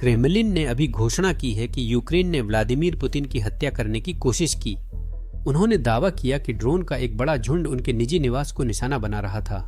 Kremlin ने अभी घोषणा की है कि यूक्रेन ने व्लादिमीर पुतिन की हत्या करने की कोशिश की। उन्होंने दावा किया कि ड्रोन का एक बड़ा झुंड उनके निजी निवास को निशाना बना रहा था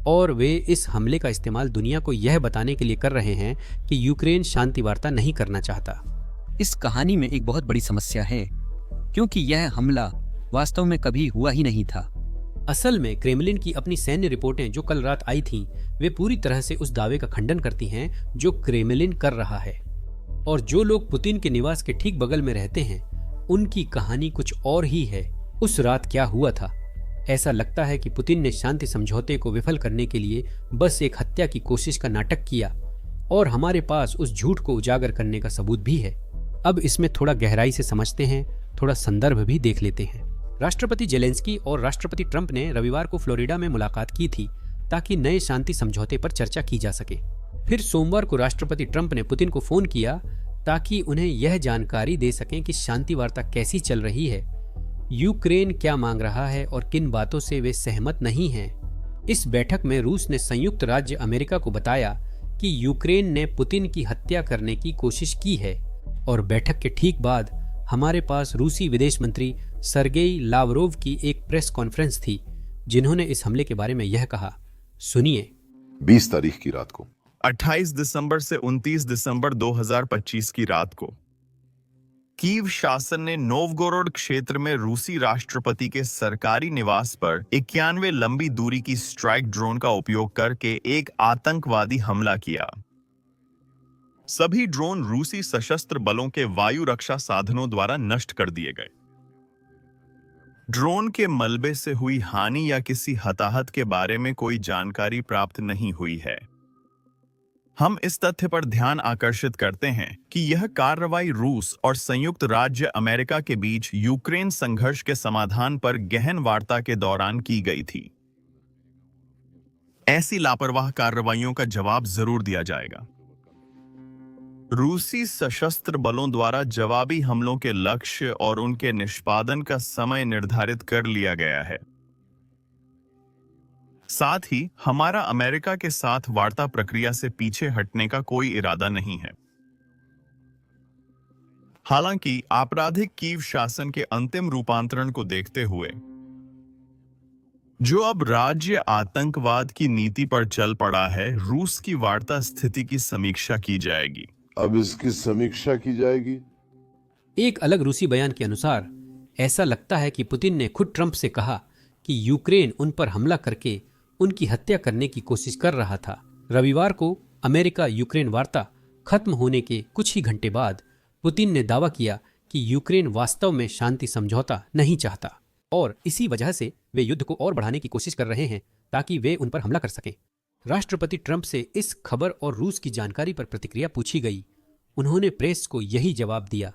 और वे इस हमले का इस्तेमाल दुनिया को यह बताने के लिए कर रहे हैं कि यूक्रेन शांति वार्ता नहीं करना चाहता। इस कहानी में एक बहुत बड़ी समस्या है, क्योंकि यह हमला वास्तव में कभी हुआ ही नहीं था। असल में क्रेमलिन की अपनी सैन्य रिपोर्टें जो कल रात आई थीं, वे पूरी तरह से उस दावे का खंडन करती हैं जो क्रेमलिन कर रहा है। और जो लोग पुतिन के निवास के ठीक बगल में रहते हैं, उनकी कहानी कुछ और ही है। उस रात क्या हुआ था? ऐसा लगता है कि पुतिन ने शांति समझौते को विफल करने के लिए बस एक हत्या की कोशिश का नाटक किया और हमारे पास उस झूठ को उजागर करने का सबूत भी है। अब इसमें थोड़ा गहराई से समझते हैं, थोड़ा संदर्भ भी देख लेते हैं। राष्ट्रपति जेलेंस्की और राष्ट्रपति ट्रंप ने रविवार को फ्लोरिडा में मुलाकात की थी ताकि नए शांति समझौते पर चर्चा की जा सके। फिर सोमवार को राष्ट्रपति ट्रंप ने पुतिन को फोन किया ताकि उन्हें यह जानकारी दे सकें कि शांति वार्ता कैसी चल रही है, यूक्रेन क्या मांग रहा है और किन बातों से वे सहमत नहीं हैं। इस बैठक में रूस ने संयुक्त राज्य अमेरिका को बताया कि यूक्रेन ने पुतिन की हत्या करने की कोशिश की है और बैठक के ठीक बाद हमारे पास रूसी विदेश मंत्री सर्गेई लावरोव की एक प्रेस कॉन्फ्रेंस थी, जिन्होंने इस हमले के बारे में यह कहा। सुनिए। 20 तारीख की रात को, 28 दिसंबर से 29 दिसंबर 2025 की रात को कीव शासन ने नोवगोरोड क्षेत्र में रूसी राष्ट्रपति के सरकारी निवास पर 91 लंबी दूरी की स्ट्राइक ड्रोन का उपयोग करके एक आतंकवादी हमला किया। सभी ड्रोन रूसी सशस्त्र बलों के वायु रक्षा साधनों द्वारा नष्ट कर दिए गए। ड्रोन के मलबे से हुई हानि या किसी हताहत के बारे में कोई जानकारी प्राप्त नहीं हुई है। हम इस तथ्य पर ध्यान आकर्षित करते हैं कि यह कार्रवाई रूस और संयुक्त राज्य अमेरिका के बीच यूक्रेन संघर्ष के समाधान पर गहन वार्ता के दौरान की गई थी। ऐसी लापरवाह कार्रवाइयों का जवाब जरूर दिया जाएगा। रूसी सशस्त्र बलों द्वारा जवाबी हमलों के लक्ष्य और उनके निष्पादन का समय निर्धारित कर लिया गया है। साथ ही हमारा अमेरिका के साथ वार्ता प्रक्रिया से पीछे हटने का कोई इरादा नहीं है। हालांकि आपराधिक कीव शासन के अंतिम रूपांतरण को देखते हुए, जो अब राज्य आतंकवाद की नीति पर चल पड़ा है, रूस की वार्ता स्थिति की समीक्षा की जाएगी। अब इसकी समीक्षा की जाएगी। एक अलग रूसी बयान के अनुसार ऐसा लगता है कि पुतिन ने खुद ट्रंप से कहा कि यूक्रेन उन पर हमला करके उनकी हत्या करने की कोशिश कर रहा था। रविवार को अमेरिका यूक्रेन वार्ता खत्म होने के कुछ ही घंटे बाद पुतिन ने दावा किया कि यूक्रेन वास्तव में शांति समझौता नहीं चाहता और इसी वजह से वे युद्ध को और बढ़ाने की कोशिश कर रहे हैं ताकि वे उन पर हमला कर सकें। राष्ट्रपति ट्रंप से इस खबर और रूस की जानकारी पर प्रतिक्रिया पूछी गई। उन्होंने प्रेस को यही जवाब दिया।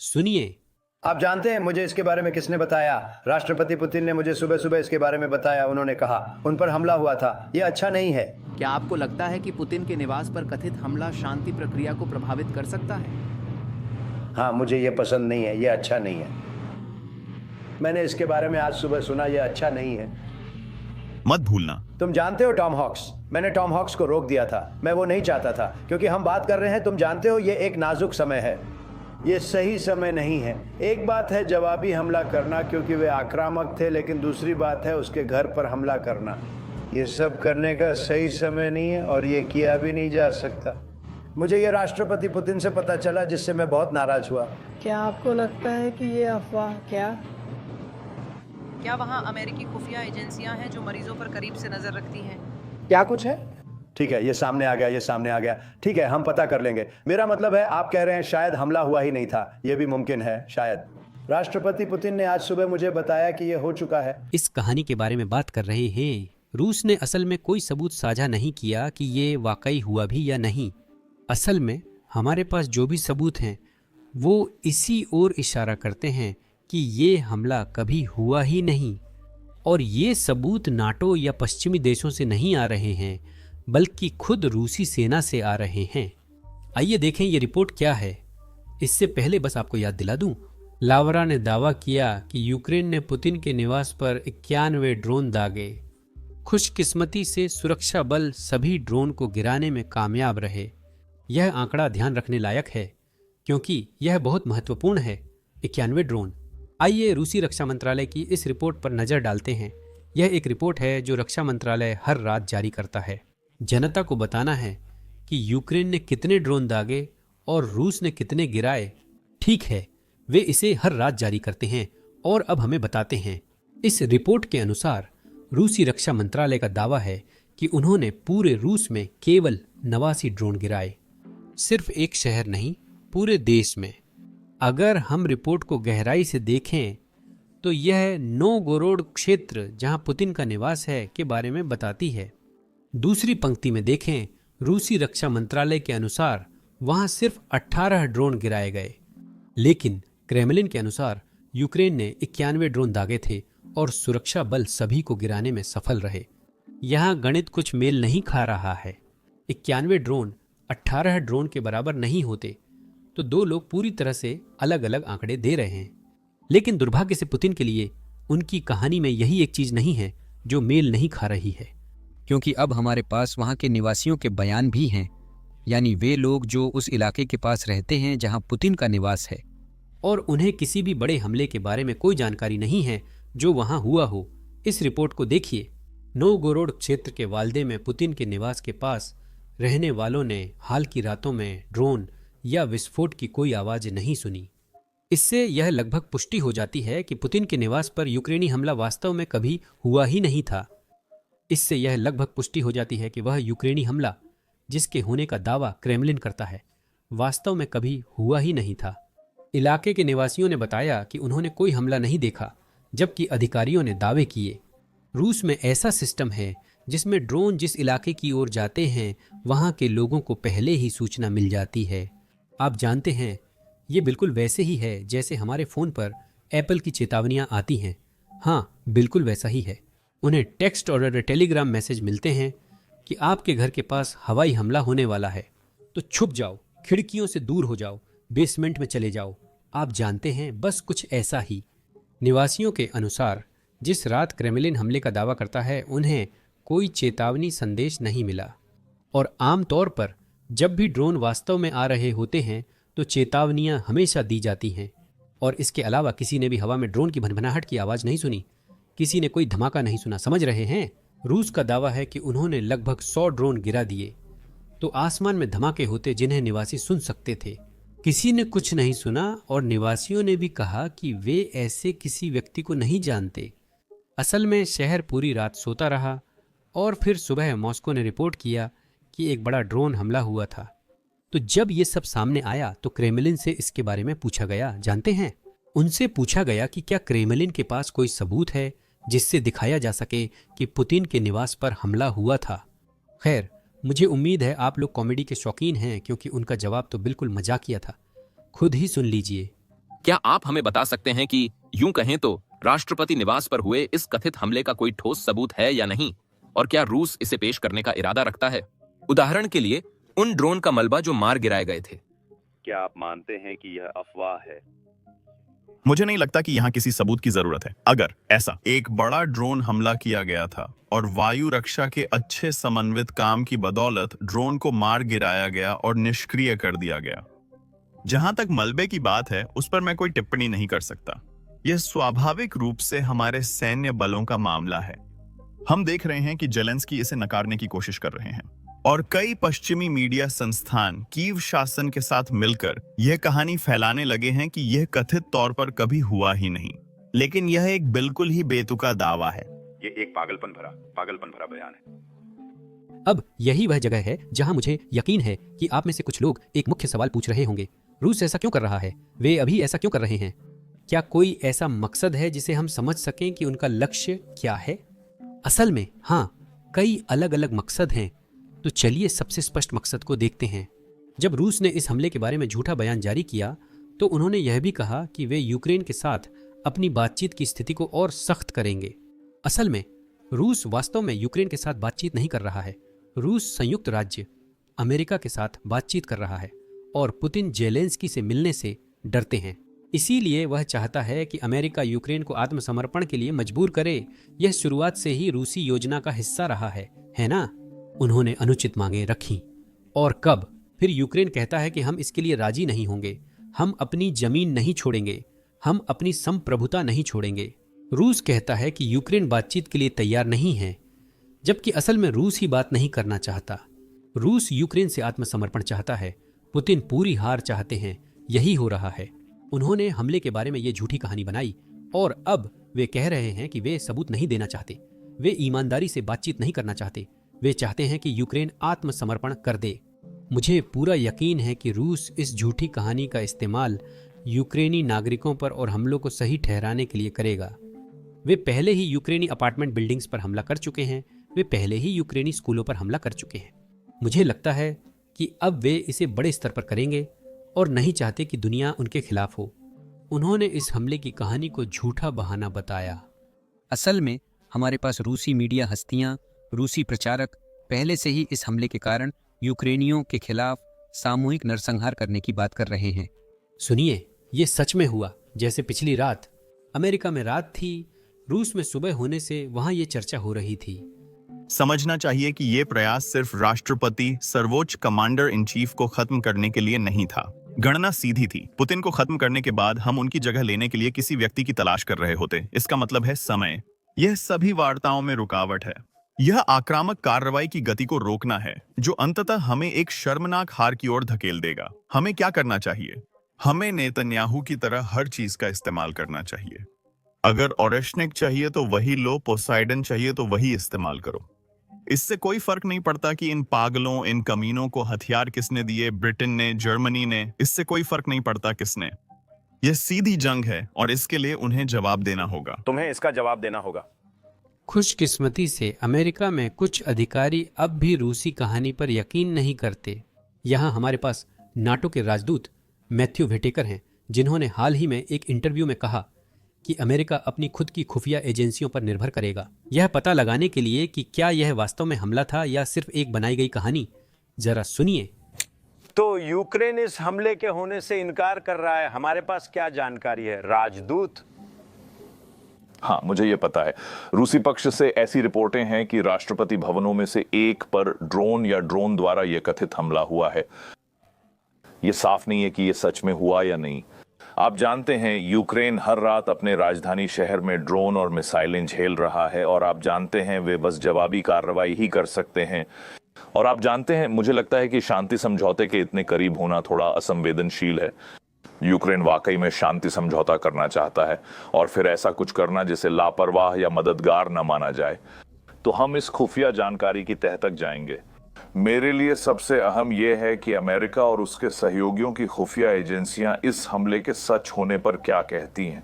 सुनिए। आप जानते हैं मुझे इसके बारे में किसने बताया? राष्ट्रपति पुतिन ने मुझे सुबह सुबह इसके बारे में बताया। उन्होंने कहा उन पर हमला हुआ था, यह अच्छा नहीं है। क्या आपको लगता है कि पुतिन के निवास पर कथित हमला शांति प्रक्रिया को प्रभावित कर सकता है? हाँ, मुझे यह पसंद नहीं है, यह अच्छा नहीं है। मैंने इसके बारे में आज सुबह सुना, यह अच्छा नहीं है। मत भूलना, तुम जानते हो टॉम हॉक्स, मैंने टॉम हॉक्स को रोक दिया था। मैं वो नहीं चाहता था, क्योंकि हम बात कर रहे हैं, तुम जानते हो, ये एक नाजुक समय है, ये सही समय नहीं है। एक बात है जवाबी हमला करना क्योंकि वे आक्रामक थे, लेकिन दूसरी बात है उसके घर पर हमला करना। ये सब करने का सही समय नहीं है और ये किया भी नहीं जा सकता। मुझे ये राष्ट्रपति पुतिन से पता चला, जिससे मैं बहुत नाराज हुआ। क्या आपको लगता है कि ये अफवाह क्या वहाँ अमेरिकी खुफिया एजेंसियां हैं जो मरीजों पर करीब से नजर रखती हैं? क्या कुछ है? ठीक है, ये सामने आ गया, ये सामने आ गया। ठीक है, हम पता कर लेंगे। मेरा मतलब है आप कह रहे हैं शायद हमला हुआ ही नहीं था। यह भी मुमकिन है, शायद। राष्ट्रपति पुतिन ने आज सुबह मुझे बताया कि यह हो चुका है। इस कहानी के बारे में बात कर रहे हैं। रूस ने असल में कोई सबूत साझा नहीं किया कि ये वाकई हुआ भी या नहीं। असल में हमारे पास जो भी सबूत हैं वो इसी ओर इशारा करते हैं कि ये हमला कभी हुआ ही नहीं। और ये सबूत नाटो या पश्चिमी देशों से नहीं आ रहे हैं, बल्कि खुद रूसी सेना से आ रहे हैं। आइए देखें ये रिपोर्ट क्या है। इससे पहले बस आपको याद दिला दूं, लावरा ने दावा किया कि यूक्रेन ने पुतिन के निवास पर 91 ड्रोन दागे। खुशकिस्मती से सुरक्षा बल सभी ड्रोन को गिराने में कामयाब रहे। यह आंकड़ा ध्यान रखने लायक है क्योंकि यह बहुत महत्वपूर्ण है। 91 ड्रोन। आइए रूसी रक्षा मंत्रालय की इस रिपोर्ट पर नजर डालते हैं। यह एक रिपोर्ट है जो रक्षा मंत्रालय हर रात जारी करता है। जनता को बताना है कि यूक्रेन ने कितने ड्रोन दागे और रूस ने कितने गिराए। ठीक है, वे इसे हर रात जारी करते हैं और अब हमें बताते हैं। इस रिपोर्ट के अनुसार रूसी रक्षा मंत्रालय का दावा है कि उन्होंने पूरे रूस में केवल 89 ड्रोन गिराए। सिर्फ एक शहर नहीं, पूरे देश में। अगर हम रिपोर्ट को गहराई से देखें तो यह नोवगोरोड क्षेत्र जहां पुतिन का निवास है के बारे में बताती है। दूसरी पंक्ति में देखें, रूसी रक्षा मंत्रालय के अनुसार वहां सिर्फ 18 ड्रोन गिराए गए, लेकिन क्रेमलिन के अनुसार यूक्रेन ने 91 ड्रोन दागे थे और सुरक्षा बल सभी को गिराने में सफल रहे। यहां गणित कुछ मेल नहीं खा रहा है। 91 ड्रोन 18 ड्रोन के बराबर नहीं होते तो दो लोग पूरी तरह से अलग अलग आंकड़े दे रहे हैं। लेकिन दुर्भाग्य से पुतिन के लिए उनकी कहानी में यही एक चीज नहीं है जो मेल नहीं खा रही है। क्योंकि अब हमारे पास वहाँ के निवासियों के बयान भी हैं, यानी वे लोग जो उस इलाके के पास रहते हैं जहाँ पुतिन का निवास है, और उन्हें किसी भी बड़े हमले के बारे में कोई जानकारी नहीं है जो वहां हुआ हो। इस रिपोर्ट को देखिए। नोवगोरोड क्षेत्र के वाल्दे में पुतिन के निवास के पास रहने वालों ने हाल की रातों में ड्रोन या विस्फोट की कोई आवाज नहीं सुनी। इससे यह लगभग पुष्टि हो जाती है कि पुतिन के निवास पर यूक्रेनी हमला वास्तव में कभी हुआ ही नहीं था। इससे यह लगभग पुष्टि हो जाती है कि वह यूक्रेनी हमला जिसके होने का दावा क्रेमलिन करता है वास्तव में कभी हुआ ही नहीं था। इलाके के निवासियों ने बताया कि उन्होंने कोई हमला नहीं देखा, जबकि अधिकारियों ने दावे किए। रूस में ऐसा सिस्टम है जिसमें ड्रोन जिस इलाके की ओर जाते हैं वहां के लोगों को पहले ही सूचना मिल जाती है। आप जानते हैं, ये बिल्कुल वैसे ही है जैसे हमारे फ़ोन पर एप्पल की चेतावनियां आती हैं। हाँ, बिल्कुल वैसा ही है। उन्हें टेक्स्ट और टेलीग्राम मैसेज मिलते हैं कि आपके घर के पास हवाई हमला होने वाला है, तो छुप जाओ, खिड़कियों से दूर हो जाओ, बेसमेंट में चले जाओ। आप जानते हैं, बस कुछ ऐसा ही। निवासियों के अनुसार जिस रात क्रेमलिन हमले का दावा करता है उन्हें कोई चेतावनी संदेश नहीं मिला, और आम तौर पर जब भी ड्रोन वास्तव में आ रहे होते हैं तो चेतावनियां हमेशा दी जाती हैं। और इसके अलावा किसी ने भी हवा में ड्रोन की भनभनाहट की आवाज़ नहीं सुनी, किसी ने कोई धमाका नहीं सुना। समझ रहे हैं? रूस का दावा है कि उन्होंने लगभग 100 ड्रोन गिरा दिए, तो आसमान में धमाके होते जिन्हें निवासी सुन सकते थे। किसी ने कुछ नहीं सुना और निवासियों ने भी कहा कि वे ऐसे किसी व्यक्ति को नहीं जानते। असल में शहर पूरी रात सोता रहा और फिर सुबह मॉस्को ने रिपोर्ट किया कि एक बड़ा ड्रोन हमला हुआ था। तो जब ये सब सामने आया तो क्रेमलिन से इसके बारे में पूछा गया। जानते हैं, उनसे पूछा गया कि क्या क्रेमलिन के पास कोई सबूत है जिससे दिखाया जा सके कि पुतिन के निवास पर हमला हुआ था। खैर, मुझे उम्मीद है आप लोग कॉमेडी के शौकीन हैं, क्योंकि उनका जवाब तो बिल्कुल मजाकिया था। खुद ही सुन लीजिए। क्या आप हमें बता सकते हैं कि यूं कहें तो राष्ट्रपति निवास पर हुए इस कथित हमले का कोई ठोस सबूत है या नहीं, और क्या रूस इसे पेश करने का इरादा रखता है? उदाहरण के लिए उन ड्रोन का मलबा जो मार गिराए गए थे। क्या आप मानते हैं कि यह अफवाह है? मुझे नहीं लगता कि यहाँ किसी सबूत की जरूरत है। अगर ऐसा एक बड़ा ड्रोन हमला किया गया था और वायु रक्षा के अच्छे समन्वित काम की बदौलत ड्रोन को मार गिराया गया और निष्क्रिय कर दिया गया। जहां तक मलबे की बात है, उस पर मैं कोई टिप्पणी नहीं कर सकता। यह स्वाभाविक रूप से हमारे सैन्य बलों का मामला है। हम देख रहे हैं कि जेलेंस्की इसे नकारने की कोशिश कर रहे हैं, और कई पश्चिमी मीडिया संस्थान कीव शासन के साथ मिलकर यह कहानी फैलाने लगे हैं कि यह कथित तौर पर कभी हुआ ही नहीं। लेकिन यह एक बिल्कुल ही बेतुका दावा है। ये एक पागलपन भरा बयान है। अब यही वह जगह है जहां मुझे यकीन है कि आप में से कुछ लोग एक मुख्य सवाल पूछ रहे होंगे। रूस ऐसा क्यों कर रहा है? वे अभी ऐसा क्यों कर रहे हैं? क्या कोई ऐसा मकसद है जिसे हम समझ सकें कि उनका लक्ष्य क्या है? असल में हाँ, कई अलग अलग मकसद हैं। तो चलिए सबसे स्पष्ट मकसद को देखते हैं। जब रूस ने इस हमले के बारे में झूठा बयान जारी किया तो उन्होंने यह भी कहा कि वे यूक्रेन के साथ अपनी बातचीत की स्थिति को और सख्त करेंगे। असल में रूस वास्तव में यूक्रेन के साथ बातचीत नहीं कर रहा है। रूस संयुक्त राज्य अमेरिका के साथ बातचीत कर रहा है और पुतिन जेलेंस्की से मिलने से डरते हैं। इसीलिए वह चाहता है कि अमेरिका यूक्रेन को आत्मसमर्पण के लिए मजबूर करे। यह शुरुआत से ही रूसी योजना का हिस्सा रहा है ना? उन्होंने अनुचित मांगें रखी। और कब? फिर यूक्रेन कहता है कि हम इसके लिए राजी नहीं होंगे, हम अपनी जमीन नहीं छोड़ेंगे, हम अपनी संप्रभुता नहीं छोड़ेंगे। रूस कहता है कि यूक्रेन बातचीत के लिए तैयार नहीं है, जबकि असल में रूस ही बात नहीं करना चाहता। रूस यूक्रेन से आत्मसमर्पण चाहता है, पुतिन पूरी हार चाहते हैं, यही हो रहा है। उन्होंने हमले के बारे में ये झूठी कहानी बनाई और अब वे कह रहे हैं कि वे सबूत नहीं देना चाहते, वे ईमानदारी से बातचीत नहीं करना चाहते, वे चाहते हैं कि यूक्रेन आत्मसमर्पण कर दे। मुझे पूरा यकीन है कि रूस इस झूठी कहानी का इस्तेमाल यूक्रेनी नागरिकों पर और हमलों को सही ठहराने के लिए करेगा। वे पहले ही यूक्रेनी अपार्टमेंट बिल्डिंग्स पर हमला कर चुके हैं, वे पहले ही यूक्रेनी स्कूलों पर हमला कर चुके हैं। मुझे लगता है कि अब वे इसे बड़े स्तर पर करेंगे और नहीं चाहते कि दुनिया उनके खिलाफ हो। उन्होंने इस हमले की कहानी को झूठा बहाना बताया। असल में हमारे पास रूसी मीडिया हस्तियां, रूसी प्रचारक पहले से ही इस हमले के कारण यूक्रेनियों के खिलाफ सामूहिक नरसंहार करने की बात कर रहे हैं। सुनिए, ये सच में हुआ। जैसे पिछली रात अमेरिका में रात थी, रूस में सुबह होने से वहां ये चर्चा हो रही थी। समझना चाहिए कि ये प्रयास सिर्फ राष्ट्रपति, सर्वोच्च कमांडर इन चीफ को खत्म करने के लिए नहीं था। गणना सीधी थी। पुतिन को खत्म करने के बाद हम उनकी जगह लेने के लिए किसी व्यक्ति की तलाश कर रहे होते। इसका मतलब है समय। यह सभी वार्ताओं में रुकावट है। यह आक्रामक कार्रवाई की गति को रोकना है, जो अंततः हमें एक शर्मनाक हार की ओर धकेल देगा। हमें क्या करना चाहिए? हमें नेतन्याहू की तरह हर चीज का इस्तेमाल करना चाहिए। अगर ओरेशनिक चाहिए तो वही लो, पोसाइडन चाहिए तो वही इस्तेमाल करो। इससे कोई फर्क नहीं पड़ता कि इन पागलों, इन कमीनों को हथियार किसने दिए, ब्रिटेन ने, जर्मनी ने, इससे कोई फर्क नहीं पड़ता किसने। यह सीधी जंग है और इसके लिए उन्हें जवाब देना होगा। तुम्हें इसका जवाब देना होगा। खुशकिस्मती से अमेरिका में कुछ अधिकारी अब भी रूसी कहानी पर यकीन नहीं करते। यहाँ हमारे पास नाटो के राजदूत मैथ्यू वेटेकर हैं, जिन्होंने हाल ही में एक इंटरव्यू में कहा कि अमेरिका अपनी खुद की खुफिया एजेंसियों पर निर्भर करेगा, यह पता लगाने के लिए कि क्या यह वास्तव में हमला था या सिर्फ एक बनाई गई कहानी। जरा सुनिए। तो यूक्रेन इस हमले के होने से इनकार कर रहा है, हमारे पास क्या जानकारी है? राजदूत? हाँ, मुझे ये पता है। रूसी पक्ष से ऐसी रिपोर्टें हैं कि राष्ट्रपति भवनों में से एक पर ड्रोन या ड्रोन द्वारा यह कथित हमला हुआ है। यह साफ नहीं है कि यह सच में हुआ या नहीं। आप जानते हैं, यूक्रेन हर रात अपने राजधानी शहर में ड्रोन और मिसाइलें झेल रहा है और आप जानते हैं वे बस जवाबी कार्रवाई ही कर सकते हैं। और आप जानते हैं, मुझे लगता है कि शांति समझौते के इतने करीब होना थोड़ा असंवेदनशील है। यूक्रेन वाकई में शांति समझौता करना चाहता है और फिर ऐसा कुछ करना जिसे लापरवाह या मददगार न माना जाए। तो हम इस खुफिया जानकारी की तह तक जाएंगे। मेरे लिए सबसे अहम यह है कि अमेरिका और उसके सहयोगियों की खुफिया एजेंसियां इस हमले के सच होने पर क्या कहती हैं।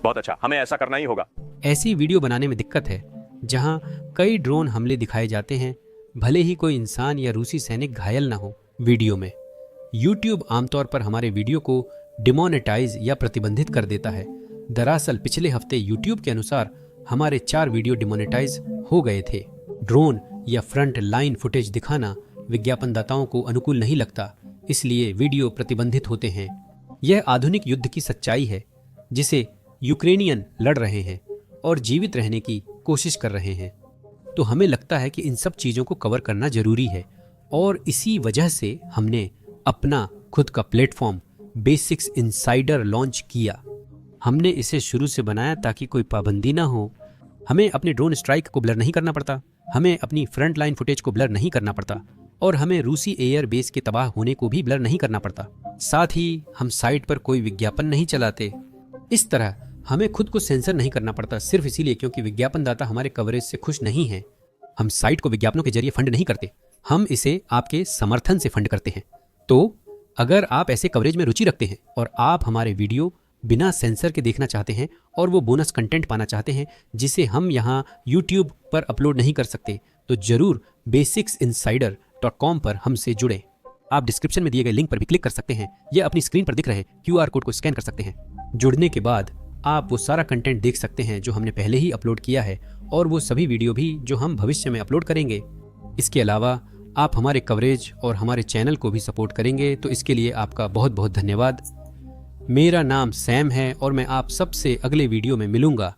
बहुत अच्छा, हमें ऐसा करना ही होगा। ऐसी वीडियो बनाने में दिक्कत है जहां कई ड्रोन हमले दिखाए जाते हैं, भले ही कोई इंसान या रूसी सैनिक घायल ना हो वीडियो में। YouTube आमतौर पर हमारे वीडियो को डिमोनेटाइज या प्रतिबंधित कर देता है। दरअसल पिछले हफ्ते YouTube के अनुसार हमारे 4 वीडियो डिमोनेटाइज हो गए थे। ड्रोन या फ्रंट लाइन फुटेज दिखाना विज्ञापनदाताओं को अनुकूल नहीं लगता, इसलिए वीडियो प्रतिबंधित होते हैं। यह आधुनिक युद्ध की सच्चाई है जिसे यूक्रेनियन लड़ रहे हैं और जीवित रहने की कोशिश कर रहे हैं। तो हमें लगता है कि इन सब चीज़ों को कवर करना जरूरी है और इसी वजह से हमने अपना खुद का प्लेटफॉर्म बेसिक्स इनसाइडर लॉन्च किया। हमने इसे शुरू से बनाया ताकि कोई पाबंदी ना हो। हमें अपने ड्रोन स्ट्राइक को ब्लर नहीं करना पड़ता, हमें अपनी फ्रंट लाइन फुटेज को ब्लर नहीं करना पड़ता और हमें रूसी एयर बेस के तबाह होने को भी ब्लर नहीं करना पड़ता। साथ ही हम साइट पर कोई विज्ञापन नहीं चलाते। इस तरह हमें खुद को सेंसर नहीं करना पड़ता, सिर्फ इसीलिए क्योंकि विज्ञापनदाता हमारे कवरेज से खुश नहीं हैं। हम साइट को विज्ञापनों के जरिए फंड नहीं करते, हम इसे आपके समर्थन से फंड करते हैं। तो अगर आप ऐसे कवरेज में रुचि रखते हैं और आप हमारे वीडियो बिना सेंसर के देखना चाहते हैं और वो बोनस कंटेंट पाना चाहते हैं जिसे हम यहाँ YouTube पर अपलोड नहीं कर सकते, तो जरूर basicsinsider.com पर हमसे जुड़ें। आप डिस्क्रिप्शन में दिए गए लिंक पर भी क्लिक कर सकते हैं या अपनी स्क्रीन पर दिख रहे QR कोड को स्कैन कर सकते हैं। जुड़ने के बाद आप वो सारा कंटेंट देख सकते हैं जो हमने पहले ही अपलोड किया है और वो सभी वीडियो भी जो हम भविष्य में अपलोड करेंगे। इसके अलावा आप हमारे कवरेज और हमारे चैनल को भी सपोर्ट करेंगे, तो इसके लिए आपका बहुत बहुत धन्यवाद। मेरा नाम सैम है और मैं आप सबसे अगले वीडियो में मिलूंगा।